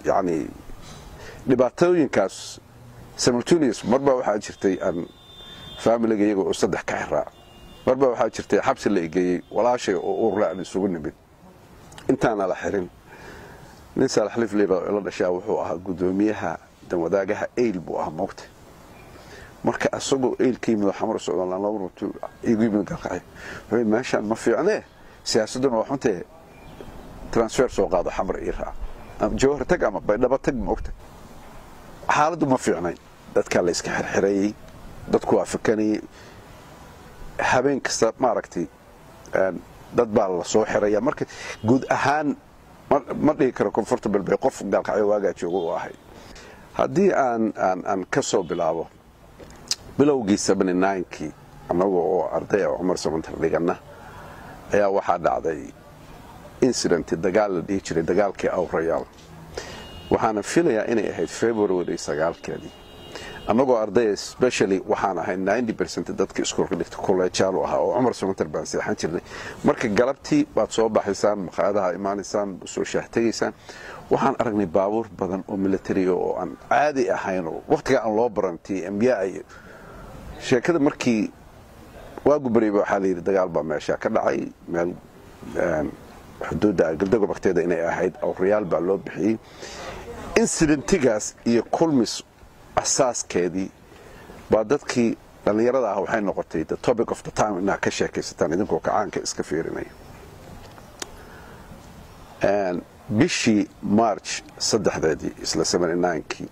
يعني dhibaatooyinkaas simultaneous marba waxaa jirtay aan family iyaga oo saddex ka xiraa marba waxaa jirtay xabsi la igeeyay walaashay oo uur la isugu nimid intaana la xirin nin Saalax Lifleero la dhashay wuxuu ahaa gudoomiyaha danwadaagaha eyl buu ahaa moogta marka asagoo eylkii madaxweynaha Soomaaliland loo runtu igu yimid galkay way meeshan ma fiicnee siyaasaduna wax xunta transfer soo qaado xamar iira jawhar tag ama baydhaba tag moogta xaaladdu ma fiicnayn dadka la iska xirxiray dadku waa fakanay habeen kasta ma aragtay dad baa la soo xiraya marka guud ahaan ma dhihi karo comfortable bay qof galkacay waaga joogo oo ahay haddii aan ka soo bilaabo bilowgii 79kii anagoo oo arday Umar Samantar dhigana ayaa waxaa dhacday incident dagaal la dhihi jiray dagaalkii Awrayaal waxaana filayaa inay ahayd February 9keedii anagoo arday especially waxaan ahay 90% dadka iskuulka dhigta college-aal ahaa oo Umar Samantar baan seexan jirnay marka galabtii baad soo baxaysaan maqaayadaha imaanaysaan soo shaahtageysaan waxaan aragnay baabuur badan oo military oo aan caadi ahayn oo waqtiga aan loo barantii MBA sheekada markii waagu bariiba waxa la yiri dagaal baa meesha ka dhacay meel xuduudda galdaga waqtigeeda inay ahayd Awrayaal baa loo bixiyay incidentigaas iyo kulmis asaaskeedii baa dadkii dhalinyarada ah waxay noqotay the topic of the time inaa ka sheekaysataan idinkoo kacaanka iska fiirinaya bishii March 3deedii isla 79kii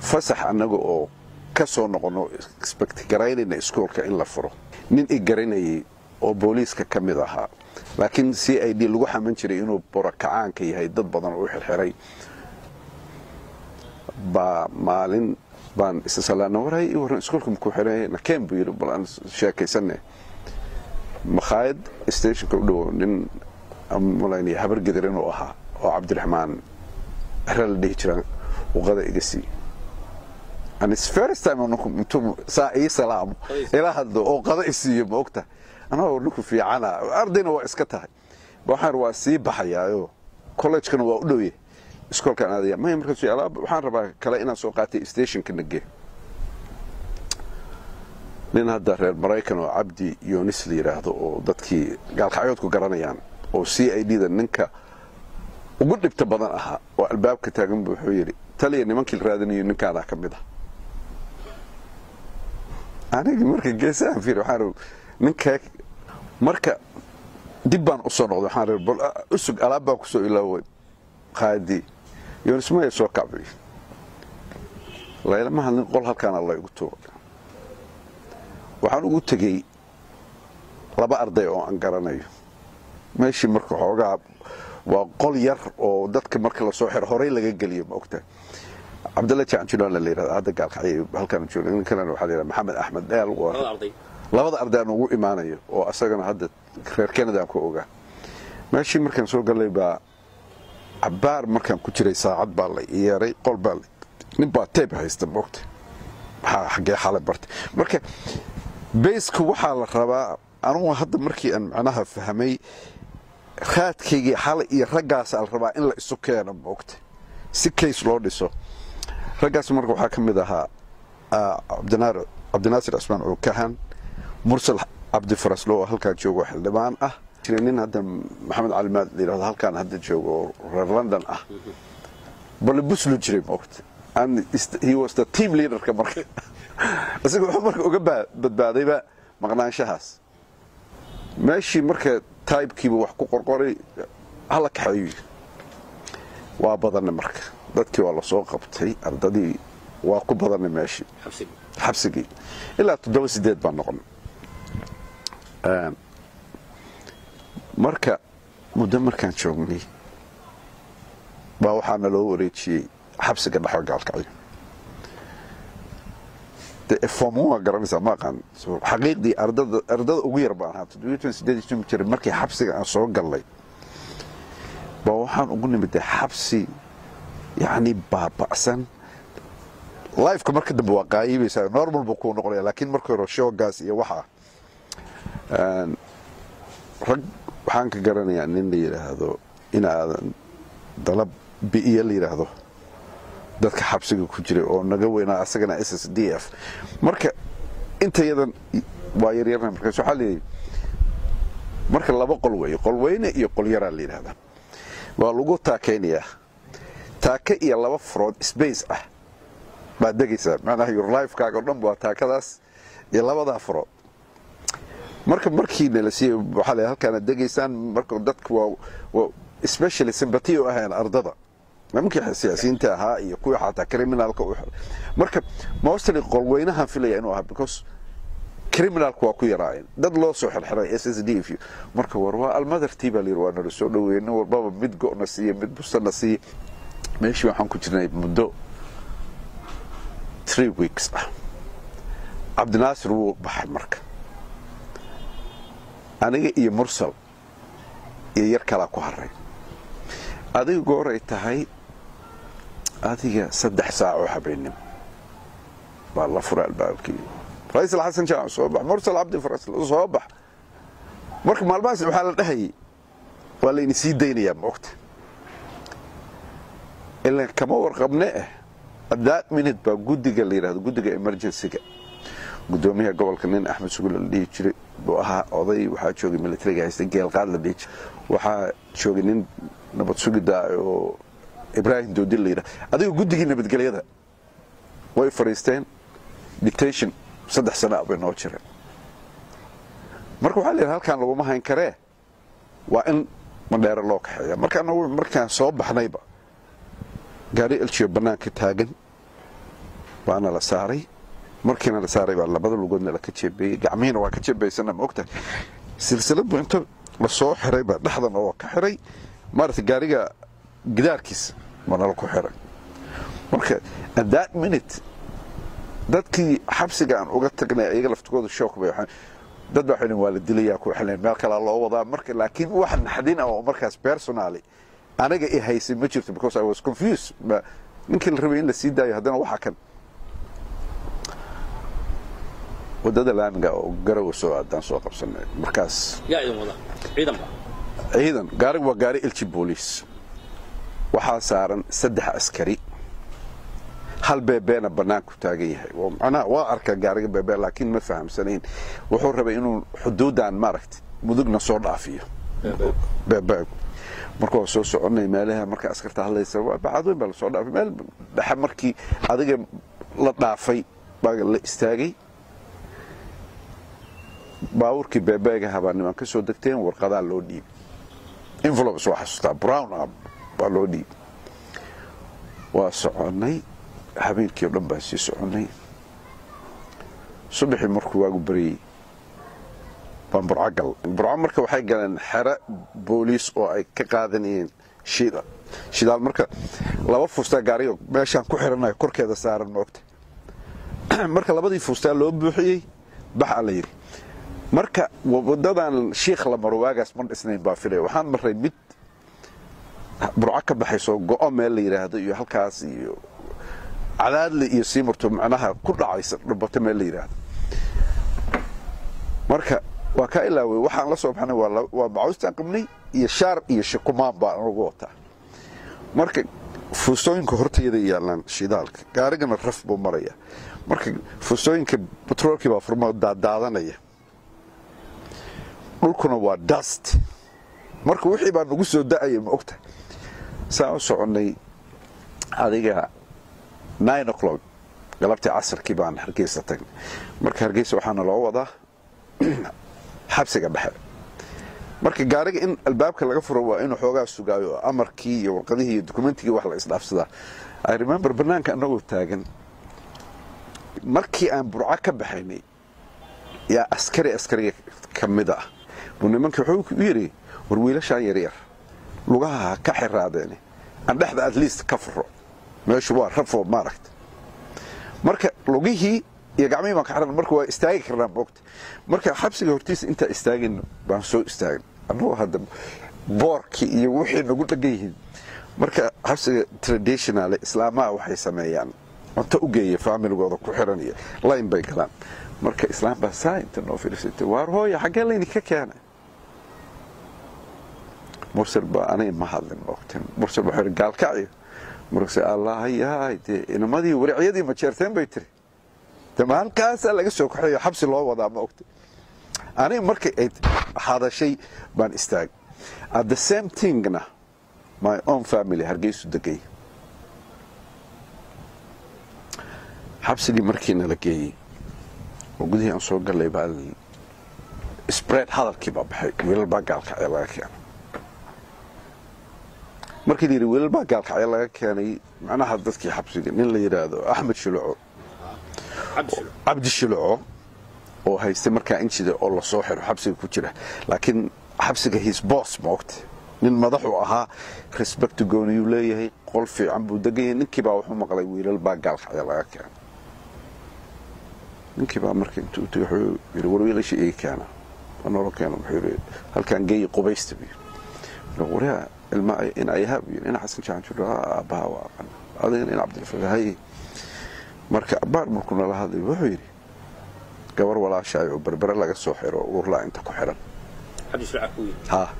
fasax anaga oo ka soo noqono expect garaynayna iskuulka in la furo nin i garanayay oo booliiska ka mid ahaa laakiin CID lagu xaman jiray inuu borakacaanka yahay dad badan oo xirxiray ba maalin baan isla waray waran iskuulka ku xiray na Kembu yiri balan sheekaysanay makhaayad stationka u dhow nin amulaynii habar gadiran oo ahaa oo Cabdiraxmaan Aral dhihi jiray waqada igasi and it's first time انكم ساعي سلام الى هذا او قضاء isiyo moogta ana oo dhulku fiicana ardayna waa iska tahay waxaan waa sii baxayaayo college-kana waa u dhowye iskoolka aadaya ma markaa su'aalo waxaan rabaa kale inaan soo qaatay station-ka nage nin hadda reer Mareykan oo Cabdi Yunis la yiraahdo oo dadkii gaalkacyoodku garanayaan oo CID-da ninka ugu dhibta badan aha oo albaabka taagan buu wuxuu yiri taliya nimankii raadinayo ninkaana ka mid ah aniga marka geesaan fiir waxaan ninka marka dib baan u soo noqday waxaan bal usug alaab baa ku soo ilaaway qaadi Yunis ma soo kacbay ma hadlin qol halkaan Allah igu tuuro waxaan ugu tagay laba arday oo aan garanayo meeshii marka xoogaa waa qol yar oo dadka marka la soo xir horay laga galiyo ma ogtahay Abdullah Jaanjulaan la yiraahdo hada gaalkacay halkaan joogo in kale waxa la yiraahdaa Maxamed Axmed Deel labada arday ugu imaanayo oo asagana hadda reer Canada ku ogaa meeshii markaan soo galay baa abaar markaan ku jiray saacad baa la yeeray qol baa nin baa tape haysta moogta waxa xagee xalay bartay marka base-ku waxa la rabaa anigu hadda markii aan macnaha fahmay khaadkayga xalay iyo ragaas al rabaa in la isu keeno moogta si case loo dhiso ragaas marka waxa kamid ahaa Abdinaasir Asmaan oo kahan Mursal Abdi Faraslo halka joogo xildhibaan ah jireen hadda Maxamed Calimaad leeyahay halkaan hadda joogo reer London ah bal buslu jiray moogta and he was the team leader ka marka asagoo marka uga badbaadayba maqnaanshahaas meeshii marka type-kiiba wax ku qorqoray hala kaxeeyo waa badan marka dadkii waa la soo qabtay ardadii waa ku badan meeshii xabsigii ilaa 7 baan noqon marka muddo markaan joognay baa waxaana loo wareejiyay xabsiga dhaxal gaalkacyo فموها قرنيسا ما كان حقيقي أردد أغير بانها تدويتون سيدي جري مركي حبسي أنا سوق قلي بوحان أقولني بدي حبسي يعني بأسن لايف كمركي دب واقعي بس نورمال بكون نقولي لكن مركي روشو قاسي وحا رج waxaan ka garanayaa nin la yiraahdo ina aadan dalab biiyo la yiraahdo dadka xabsiga ku jiray oo naga weynaa asagana SSDF marka inta yadan waa yaryarna markaas waxa leeyahay marka laba qol weey qol weyne iyo qol yar la yiraahdaa waa lagu taakeenaya taaka iyo laba frood space ah baad degaysaa macnaha your life kaaga dhan waa taakadaas iyo labada frood markii la siiyay waxa la halkaan degaysaan marka dadku waa especially sympathy oo ahaan ardada mumkin siyaasiyiinta ahaa iyo kuwa xataa criminalka u marka mostly qolweynaha filaya inuu ahaa because criminalku waa ku yaraayeen dad loo soo xirxiray SSDF marka waa almadartiba leer waa nala soo dhaweeyeen walba mid go'na siiyay mid busana siiyay meeshii waxaan ku jirnay muddo 3 weeks Abdinaasir wuu baxay marka aniga iyo mursal iyo yar kala ku haray adiga gooray tahay adiga 3 saac oo habeenimo baa la furay albaabkii رئيس الحسن شاه صباح مرسل عبد الفرس صباح marka maalmaas waxa la dhahay wala in sii deynaya waqti ilaa kama warqabnaa that minute ba gudiga la yiraahdo gudiga emergency-ga gudoomiyaha gobolka nin Axmed Sugul la dhigi jiray buu ahaa oday waxa joogay militariga haysta geel qaad la dhigi waxa joogay nin nabad sugida oo Ibrahim Doodil la yiraahdo adiga gudiga nabadgelyada way fariisteen dictation 3 sano abay noo jireen marka waxa leeyahay halkaan lagu ma hayn karee waa in mandheer loo kaxeeyo markaan soo baxnayba gaari elchiyo banaanka taagan baana la saaray markiina la saaray baa labada lugoodna la ka jeebay gacmihiina waa ka jeebaysana ma ogtahay silsiladu inta la soo xiray baa dhaxdan oo ka xiray maarta gaariga gidaarkiisa mana la ku xiray marka at that minute dadkii xabsiga aan uga tagnay ayaga laftigooda shock bay waxaan dad baa xilin waa la dilayaa ku xilin meel kale loo wadaa marka laakiin wax naxdin oo markaas personally anaga i haysi ma jirto because I was confused ninka la rabay in la sii daayo hadana waxa kan wadada laamiga oo garaw soo aadaan soo qabsanay markaas yaa idin wada ciidan gaariga waa gaari ilchi police waxa saaran 3 askari hal beebeena banaanku taagan yahay ana waa arka gaariga beebe laakiin ma fahamsanayn wuxuu rabay inuu xuduudan maaragtay mudugna soo dhaafiyo beebe markuu soo soconay meelaha marka askarta hadlaysa waa bacad baa soo dhaafay meel dhaxa markii adiga la dhaafay baa la istaagay baawurkii beebeega habaan ka soo degteen warqada loo dhiib envelopes waxa xasuusta brown baa loo dhiib waa soconay habeenkii dhan baa sii soconay subaxii markuu waagu bariyay baan burca marka waxay galeen xero booliis oo ay ka qaadanayeen shidaal marka laba fuusta gaariga meeshaan ku xiranay korkeeda saaran moogta marka labadii fuusta loo buuxiyay baxa la yiri marka wadadan sheekh la maro waagaas ma dhisnayn baa filay waxaan maray mid burca ka baxayso go'o meel la yiraahdo iyo halkaas iyo cadaadle iyo siimarto macnaha ku dhacaysa dhubata meel la yiraahdo marka waa ka ilaaway waxaan la soo baxnay waa bacustaan qabnay iyo shaar iyo shikumaan baa ugu wata marka fuustooyinka horteeda yaalan shidaalka gaarigana raf buu maraya marka fuustooyinka petrolki baa furmo daadanaya dhulkuna waa dust marka wixii baa nagu soo da'ay ma ogta saa soconay adiga 9 o'clock galabtii casarkii baan Hargeysa tagnay marka Hargeysa waxaana loo wadaa xabsiga dhexe marka gaariga in albaabka laga furo waa inuu xoogaa sugaayo amarkii iyo warqadihii iyo dokumentiga wax la isdhaafsadaa I remember banaanka anagoo taagan markii aan burca ka baxaynay yaa askari kamida buu nimanka wuxuu yiri war wiilashaan yaryar lugaha ka xiraadeen aan dhexda at least ka furo meeshu waa rafo maaragt marka lugihii iyo gacmihii ma ka xiran marka waa istaagi karnaa boogta marka xabsiga hortiisa inta istaagin baan soo istaagin anoo hadda boorki iyo wixii nagu dhagayeen marka xabsiga traditional islaamaha waxay sameeyaan inta u geeyay familygooda ku xiran iyo line bay galaan marka islaam baa saayinta noo fiirsatay waar hooyo xagee layni ka keenay mursal baa anay ma hadlin waqtin mursal wuxuu gaalkacay markaas allah yahay inamadii wariciyadii ma jeerteen bay tiri tama halkaas laga soo kaxeeyo xabsi loo wadaa ma ogtay aniga markay ay hadashay baan istaag at the same thing na my own family Hargeysa degay xabsigii markiina la geeyay oo gudihii aan soo galay baa spread hadalkii baa baxay wiilal baa gaalkacay laga keenay markii la yiri wiilal baa gaalkacay laga keenay macnaha dadkii xabsiga nin la yiraahdo Axmed Shuluco Abdi Shuluco oo haystay markaa injida oo la soo xiro xabsiga ku jira laakiin xabsiga his boss moogtay nin madax u ahaa respect gooni uu leeyahay qol fiican buu degay ninkii baa wuxuu maqlay wiilal baa gaalkacay laga keenay ninkii baa markii intuu wuxuu yiri warwiilashi ay keena anoo keeno wuxuu yiri halkan geey qubaysta bi waraa ilma in ay haabeen in xasan jaan jiro baa waaqan adeen in Abdi Farahay marka baar markuu la hadlay wuxuu yiri gabar walaashay oo berbera laga soo xiro urla inta ku xiran Abdi Shuluco ha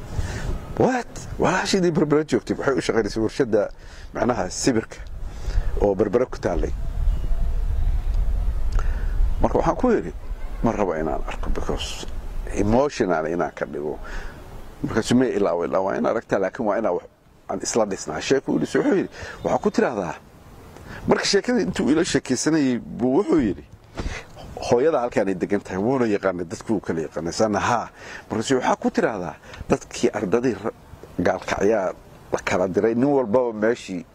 what walaashii berbera joogtay waxay u shaqeynaysaa warshada macnaha sibirka oo berbera ku taalay marka waxaan ku yiri ma rabo inaan arko because emotional inaan ka dhigo marka sumay ilaa waa in aragtaa laakiin waa inaan aan isla dhisnaa sheeko uu soo yiri waxa ku tiraahdaa marka sheekada intuu ila sheekaysanayay buu wuxuu yiri hooyada halkaan ay degan tahay wuuna yaqaan dadku kala yaqaan sanaha marka waxa ku tiraahdaa dadkii ardadii gaalkacyaa la kala diray nin walba meeshii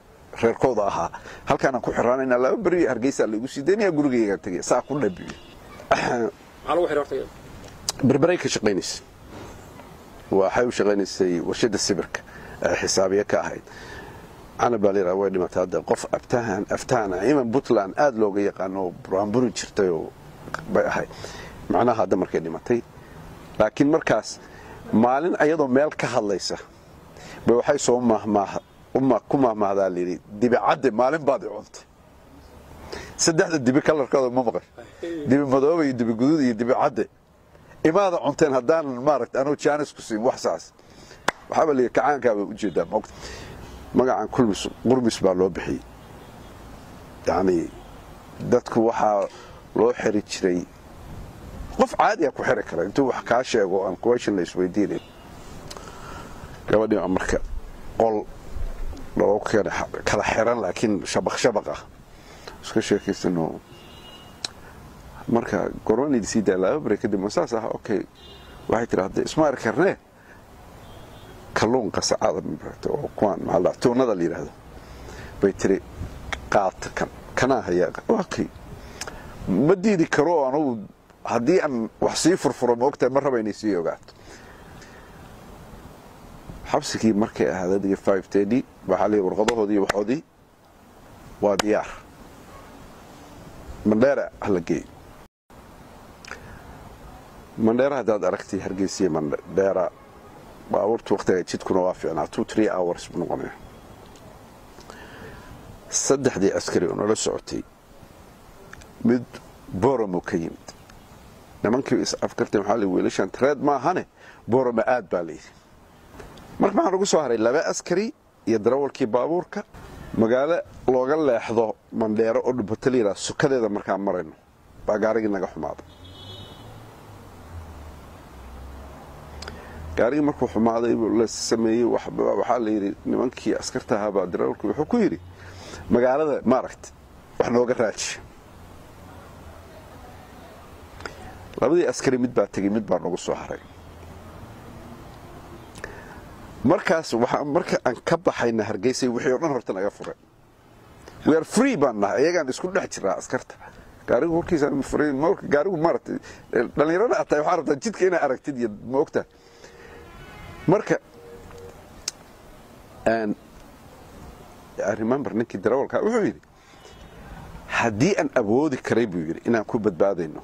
reerkooda ahaa halkaan ku xiraanayna laba bari Hargeysa lagu siideynaa gurigeyga tagay saa ku dhabiyo على واحد رحت بربريك شقينيس وحيو شقينيسي ورشد السبرك حسابيه كاهيد انا بالي وين ما تهدى قف افتانا ايمن بطلان اد لوغ يقانو برامبر جرتيو باي معناها هذا markay dhimatay laakiin markaas maalin ayadoo meel ka hadlaysa bay waxay soo kuma maadaaliri dibicad maalin baad cunto saddexda dibi kalarkooda ma maqal dibi madoob iyo dibi guduud iyo dibi cad imaada cunteen hadaan maaragt anoo jaanis ku siin wax saas waxa la kacaanka u jeedaa magacan kulmis qurmis baa loo bixiyay yaani dadku waxa loo xiri jiray qof caadi ah ku xiri kara intuu wax ka sheego aan question la isweydiinay gabadhii marka qol loo kala xiran laakiin shabaq ah iska sheekeysano marka corona si dala breakada masaasa okay waxay tiraahday isma arkarne kalluun qasacada mibrato oo kuwan macalla toonada la yiraahdo bay tiri qaat kana haya okay ma diidi karo anu hadii aan wax sii furfuro ma ogtahay ma raba inay sii ogaato xabsigii markay ahaadadii 530 waxa la warqadahoodii waxoodii waa diyaar mandera halagay mandera hadaad aragtay Hargeysa mandera baabuurtu waqtiga jidkuna waa fiicnaa 2-3 hours buu noqonay saddexdii askari oo la socotay mid Boromo ka yimid nimankii is afkartay maxaa la weelashan trade ma ahane Boromo aad baa leeyahay marka waxaan ugu soo haray laba askari iyo darawalkii baabuurka magaalo looga leexdo mandheero oo dhubataliira sukadeeda markaa marayno baa gaarigii naga xumaaday gaarigii markuu xumaaday la sameeyay waxa la yiri nimankii askarta ahaa baa darawalku wuxuu ku yiri magaalada maaragt wax nooga raaji labadii askari mid baa tagay mid baa nagu soo haray markaas waxa marka aan ka baxayna Hargeysa wixii oo dhan horta naga furay we are free bana ayagaan isku dhex jiraa askarta gaarigu horkiisa ma furay marka gaarigu maartay dhalinyarada atay waxa rabtaa jidka inay aragtid iyo ma ogta marka and I remember ninkii darawalka wuxuu yiri hadii aan awoodi karay buu yiri inaan ku badbaadayno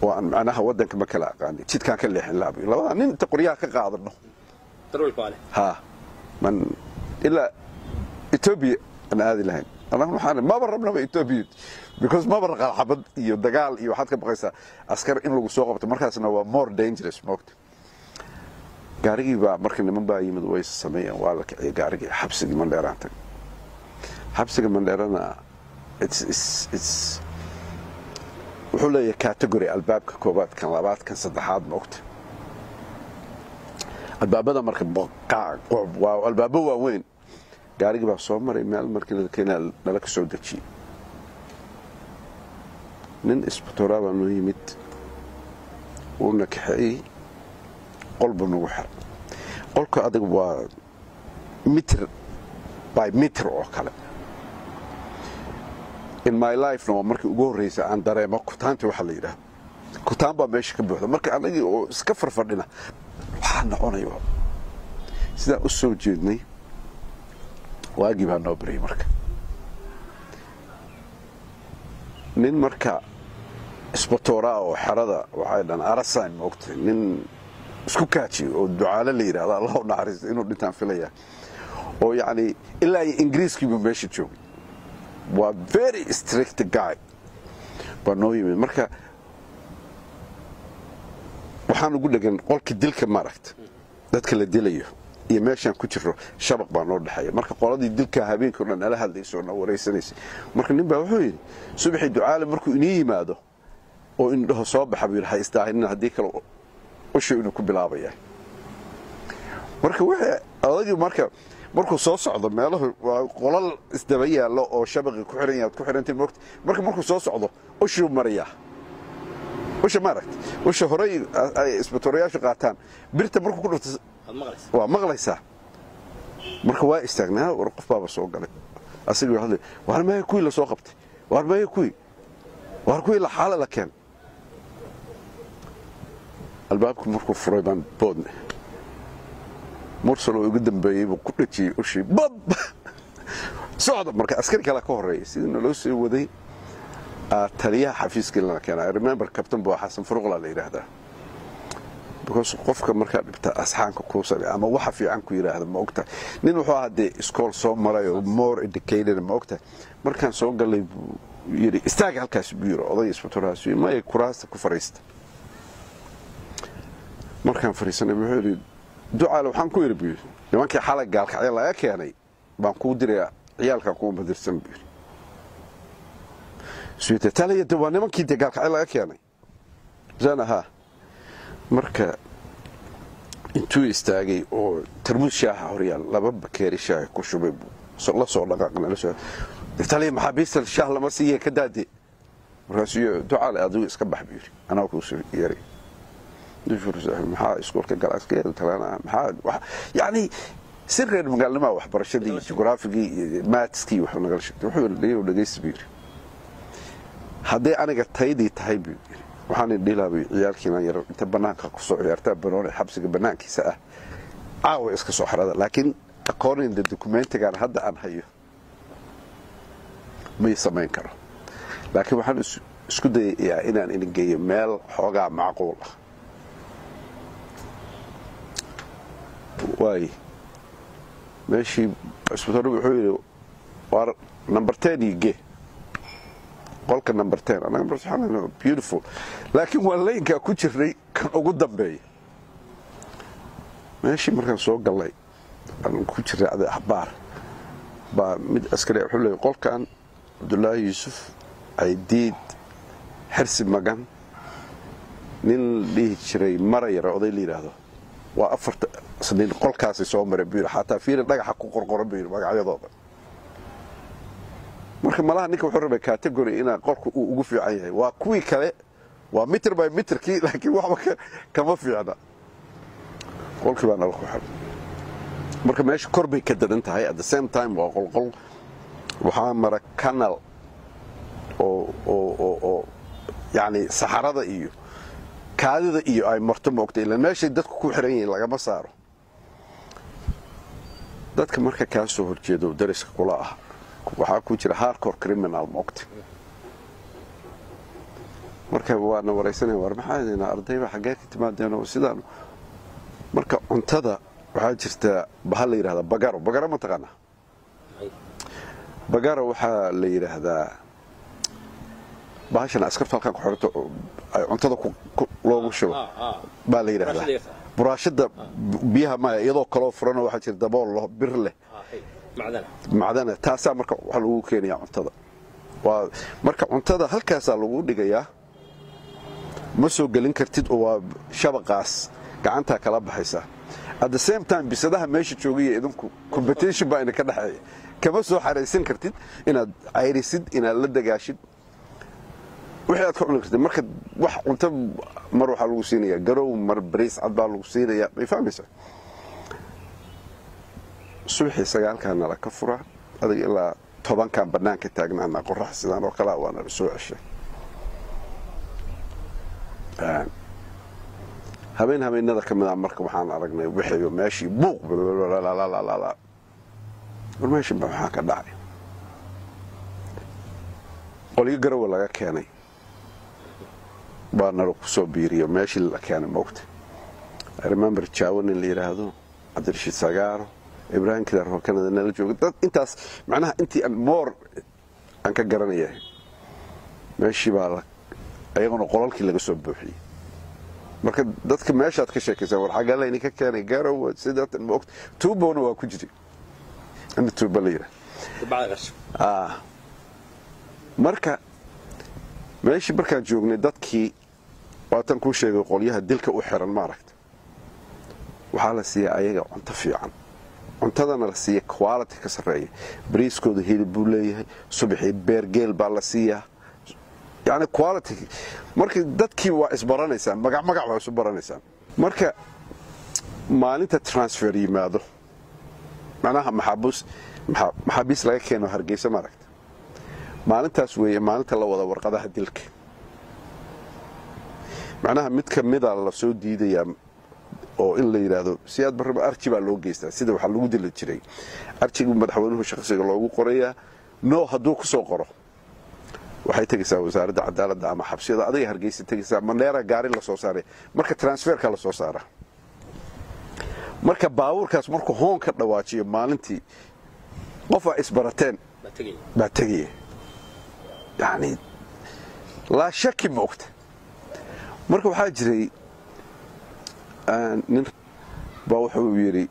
oo aan macnaha wadanka ma kala aqaanay jidkaan ka leexin laabay labada nin taqriya ka qaadano تروي قاله ها من إلا إثيوبيا أنا هذه لهن أنا نحن ما بربنا بإثيوبيا because ما برق الحبض يدقال يوحد كبقيسة عسكر إنه سوق بتمركز إنه هو more dangerous موقت قارجي بقى مركن من بقى يمد ويس السمية وقالك قارجي حبس من ديرانتك xabsiga Mandheerana it's wuxuu leeyahay category albaabka koobaad kan labaad kan saddexaad ma ogta albaabada marka waa albaabo waaweyn gaariga baa soo maray meel markii la keenay dhala ka soo dajiyay nin isbitooraa baa noo yimid uuna kaxeeyey qolba nagu xiray qolka adag waa meter by meter oo kale in my life no markii ugu horeysay aan dareemo kutaanta waxa la yiraahdo kutaan baa meesha ka buuxda marka anagii oo iska farfadhina waxaan noqonayo sida u soo jeednay waagi baa noo baray marka nin marka isbitooraa oo xarada waxay dhan arasan moogtay nin isku kaaji oo ducaale la yiraahdo Allah u naxariisto inuu dhintaan filaya oo yaani ilaa ingiriiskii buu meesha joogay waa very strict guy banooyimi marka waxaan ugu dhagan qolka dilka maaragta dadka la dilayo iyo meeshan ku jiro shabaq baa noo dhaxaya marka qoladii dilka habeenkii oo dhan ala hadlayso na wareysanaysa marka nin baa wuxuu yiri subaxii ducaale markuu inii yimaado oo indhaha soo baxay haystaahina hadii kale usho inuu ku bilaabaya marka waxa adagi markuu soo socdo meelaha qolal isdaba yaalo oo shabaqi ku xiran yahay ku xirantay marka markuu soo socdo usho mariya usho maragt usho horay ay isbitoorayaasha qaataan birta markuu ku dhufto waa maqlaysaa marka waa istaagnaa war qof baa soo galay asigu wuxuu hadlay war ma kuwi la soo qabtay war ma kuwi la xaala la keen albaabku markuu furay baan boodne mursalo ugu dambeeyay buu ku dhajiyay ushii bab socod marka askari kala ka horeeyay sidii loo soo waday taliyaha xafiiska la keenay I remember Captain Boo Xasan Furuqla la yiraahdaa because qofka marka dhibta asxaanka ku sabay ama waxa fiican ku yiraahdo ma ogta nin wuxuu ahaday iskool soo maray oo more educated ma ogta markaan soo galay yiri istaag halkaas buuro oday isbitooraas ma ay kuraasta ku fariista markaan fariisanay wuxuu yiri ducaale waxaan ku yiri buuro nimankii xalay gaalka ay la keenay baan ku diray ciyaalka ku madirsan buuro suuta taliya dawaa nimankii gaalka ay la keenay zanaha marka intuu istaagay oo tarmuus shaaha horyaal laba bakeeri shaah ku shubay la soo dhaqaaqna la soo taliya maxaabiista shaah lama siiyay ka daadi markaasuu ducaale adigu iska baxbiir ana ku soo yeeray difursaah maxaa iskoolka galaaskeeda talana maxaa yaani sirreed magaalada wax barashadii geographigii mathskii wuxuu naga sheegay wuxuu leeyahay dhageysbiir haddii aniga taydii tahay biir waxaan dhilaabay ciyaalkiina yar inta banaanka ku soo ciyaarta banooni xabsiga banaankiisa aaw iska soo xarada laakiin according to documentigan hadda aan hayo ma sameyn karo laakiin waxaan isku dayayaa inaan idin geeyo meel xoogaa macquul ah way meeshii isbitaalku wuxuu yiri war number 10 ige qolka number 10 anaga barsaxana beautiful laakiin waa leenka ku jiray kan ugu dambeeyay meeshii markaan soo galay aan ku jiray axbaar ba mid askari wuxuu leeyahay qolkan Abdullahi Yusuf ay diid xirsi magan nin dhii jiray marayra oday la yiraahdo waa afarta sanad qolkaasi soo maray biir xataa fiir dhagaxa ku qorqoran biir magacyadooda marka malaha ninka wuxuu rabay category ina qolku uu ugu fiican yahay waa kuwii kale waa meter by meter kii laakiin waxba kama fiicna qolkii baan la xal marka meesha korbay ka dadan tahay at the same time waa qolqol waxa mara canal oo yani saxarada iyo kaadida iyo ay marto moogtay ilaa meesha dadku ku xiran yihiin laga ma saaro dadka marka ka soo horjeedo dariska kula ah waxa ku jira hardcore criminal moogtay marka waana wareysanay war maxaa ardayda xagee ka timaadeen sidaan marka cuntada waxa jirta bahal la yiraahdo bagaro ma taqaana bagaro waxa la yiraahdaa bahashan askarta halkan ku xirto ay cuntada loogu shubo baa la yiraahdaa buraashada biyaha ma iyadoo kala furan waxa jirta dabool bir leh macdana taasaa marka waxa lagu keenayaa cuntada waa marka cuntada halkaasaa lagu dhigayaa ma soo gelin kartid oo waa shabaqaas gacanta kala baxaysa at the same time bisadaha meesha joogaya idinku competition baa ka dhaxeeya kama soo xareysan kartid inaad ayrisid inaad la dagaashid wixii aad ku cuni kartid marka wax cunto mar waxa lagu siinayaa garow mar bariis cad baa lagu siinayaa ma fahmaysaa subaxii 9 la ka fura adiga ilaa 10 banaanka taagnaana qorrax sidaan oo kala waana soo ceshay habeenada kamida marka waxaan aragnay wixii meeshii buuq la warmeeshii waxa ka dhacay qoliga garow laga keenay baana ku soo biiriyo meeshii la keenay moogta I remember Chawan in Lirado Abdirashid Sagaaro Ibrahim Kidar Canada nala joogo dad intaas macnaha intii aan more aan ka garanayay meeshii baa ayaguna qolalkii laga soo buuxiyay marka dadka meeshaad ka sheekaysan war xaga leeyni ka keenay garow sidoo moogta tuubona waa ku jiray inta tuuba leeyra marka meeshii markaan joognay dadkii waatan ku sheegay qolyaha dilka u xiran ma aragta waxa la siiyay ayaga cunto fiican cuntadana la siiyay quality ka sareeya bariiskooda hilib buu leeyahay subaxii beergeel baa la siiyaa yani quality markii dadkii waa isbaranaysaa magac waa isu baranaysaa marka maalinta transfer yimaado macnaha maxaabiis laga keeno Hargeysa ma aragta maalintaas weeye maalinta la wada warqadaha dilka macnaha mid kamida la soo diidaya oo in la yiraahdo siyaad barba archi baa loo geystaa sida waxa lagu dili jiray archigu madaxweynuhu shaqsiga loogu qorayaa no haduu ku soo qoro waxay tagaysaa wasaaradda cadaaladda ama xabsiyada adiga Hargeysa tagaysaa maneera gaari la soo saaray marka transferka la soo saara marka baawurkaas markuu hoon ka dhawaajiyo maalintii qofa isbarateen ba tagay يعني لا شك موقت marka waxa jiray nin baa wuxuu yiri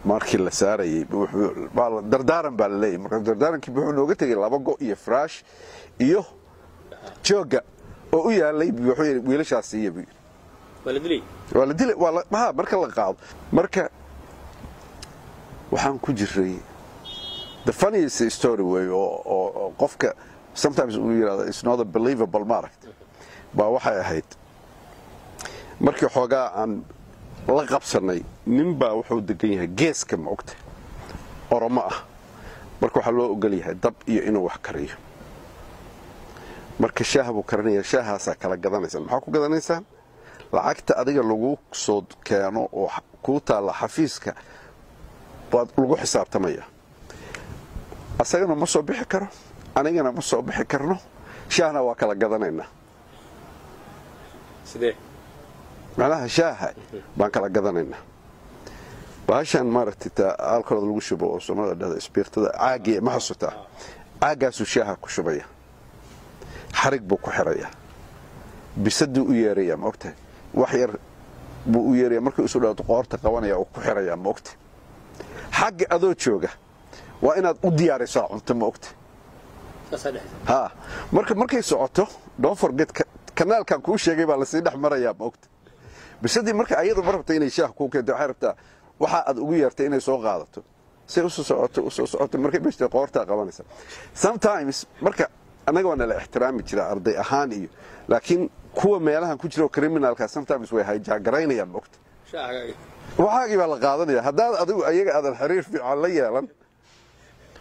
markii la saarayay wuxuu dardaaran baa leeyahay marka dardaarankii wuxuu nooga tagay 2 go iyo fresh iyo jooga oo u yaalay wuxuu yiri wiilashaas iyo wala dilay ma marka la qaado marka waxaan ku jiray the funniest story way oo qofka sometimes it's not a believable market ba waxay ahayd markii xoogaa aan la qabsanay nin baa wuxuu degan yahay geeska moogta Oromo ah marka waxa loo ogol yahay dab iyo inuu wax kariyo marka shaah buu karinaya shaahaas kala gadanaysan maxaa ku gadanaysan lacagta adiga lagu soo keeno oo ku taala xafiiska baad lagu xisaabtamaya asagana ma soo bixi karo anigana ma soo bixi karno shaahna waa kala gadanayna sidee macnaha shaaha baan kala gadanayna baashan maaragtay alcohol lagu shubo oo Soomaalida isbiirtada caagi ma xasuusta caagaasu shaaha ku shubaya xarig buu ku xiraya bisadu u yeeraya ma ogtahay wax yar buu u yeeraya markii uu soo dhawaado qoorta qabanaya oo ku xiraya ma ogtahay xaq adoo jooga waa inaad u diyaarisaa cunto ma ogtahay ها markay socoto don't forget kanaalkan ku sheegay baa la sii dhax maraya moogta bisadii marka ayadu marabta inay shaah ku keento xirta waxa aad ugu yeertay inay soo qaadato si u soo socoto markay bishta qoorta qabanaysa sometimes marka anaga wana la ixtiraami jira arday ahaan iyo laakiin kuwa meelahan ku jiro criminalka sometimes way hijackaraynayaan moogta waxaagii baa la qaadanaya haddii adigu ayaga aad xiriir fiican la yeelan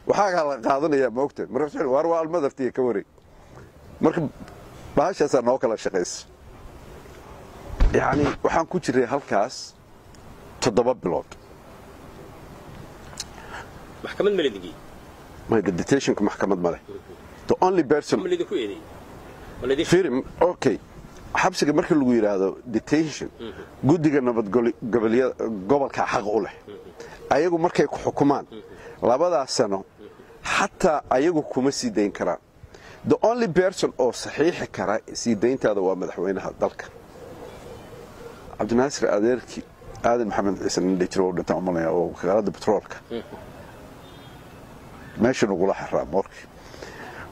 waxaa la qaadanaya moogta marka war waa almadartii ka wareeg marka baashaas noo kala shaqeys yani waxaan ku jiray halkaas 7 bilood maxkamad maledigi ma detention maxkamad male the only person malidi ku eeday malidi firim okay xabsiga marka lagu yiraahdo detention gudiga nabad gobolka xaq u leh ayagu markay ku xukumaan labadaas sano حتى ayagu kuma sii deyn karaan the only person oo saxiix kara sii deyntaada waa madaxweynaha dalka Abdinaasir Adeerki Aadan Maxamed Ciise Ndijiro oo dhinta umalaya oo magaalada Petroolka meesha nagula xiraa marka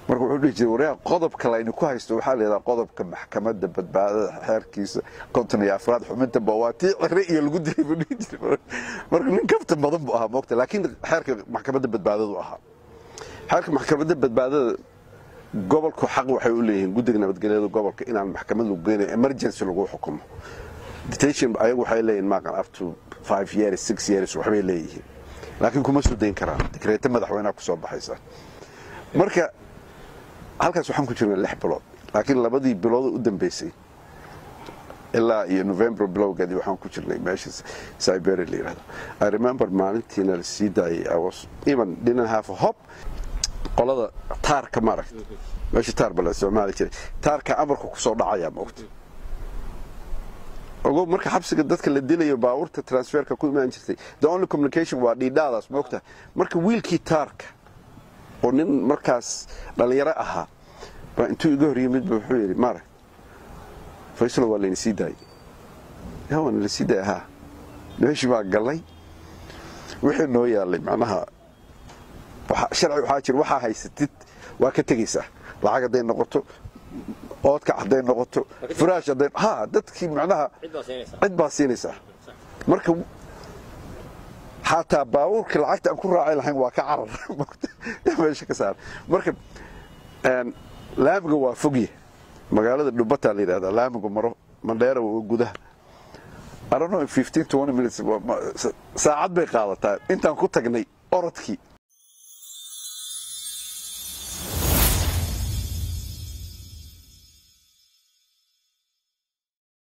wuxuu dhihi jiray waryaa qodobka laynu ku haysto waxaa leedahay qodobka maxkamadda badbaadada xeerkiisa 54 xubinta bawaatii cire iyo lagu dilay buu dhihi jiray marka nin kafta badan buu ahaa moogta laakiin xeerka maxkamadda badbaadadu ahaa xeerka maxkamadda badbaadada gobolku xaq waxay u leeyihiin guddiga nabadgelyada gobolka inaan maxkamad lagu geynayo emergency lagu xukumo detention ayagu waxay leeyihiin maaqan up to 5 years 6 years waxbay leeyihiin laakiin kuma soo dayn karaan dekreeta madaxweynaha ku soo baxaysa marka halkaas waxaan ku jirnay 6 bilood laakiin labadii bilood u dambeysay ilaa iyo November bilowgeedii waxaan ku jirnay meesha Siberia la yiraahdo I remember maalintiina la sii daayay I was even didn't have a hope qolada taarka maragta meesha taar bala Soomaali jiray taarka amarku ku soo dhacaya moogta ogo marka xabsiga dadka la dilayo baabuurta transferka ku imaan jirtay the only communication waa dhiidhaadaas moogta marka wiilkii taarka oo nin markaas dhalinyaro ahaa baa intuu iga hor yimid buu wuxuu yiri marag Faisal waa la sii daayay waan la sii daayay meeshii baa galay wixii noo yaalay macnaha sharci waxa jir waxa haysatid waa ka tagaysaa lacag haday noqoto oodka haday noqoto firaash haday dadkii macnaha cid baa siinaysaa marka حتى باور كل عقد أكون راعي الحين وكعرض ماشي كسر مركب لا بجوا فوقي مقالة النبتة اللي هذا لا بجوا مرة من دايرة وجودها I don't know 15 20 minutes ساعات بقالة أنت كنت تجني أردكي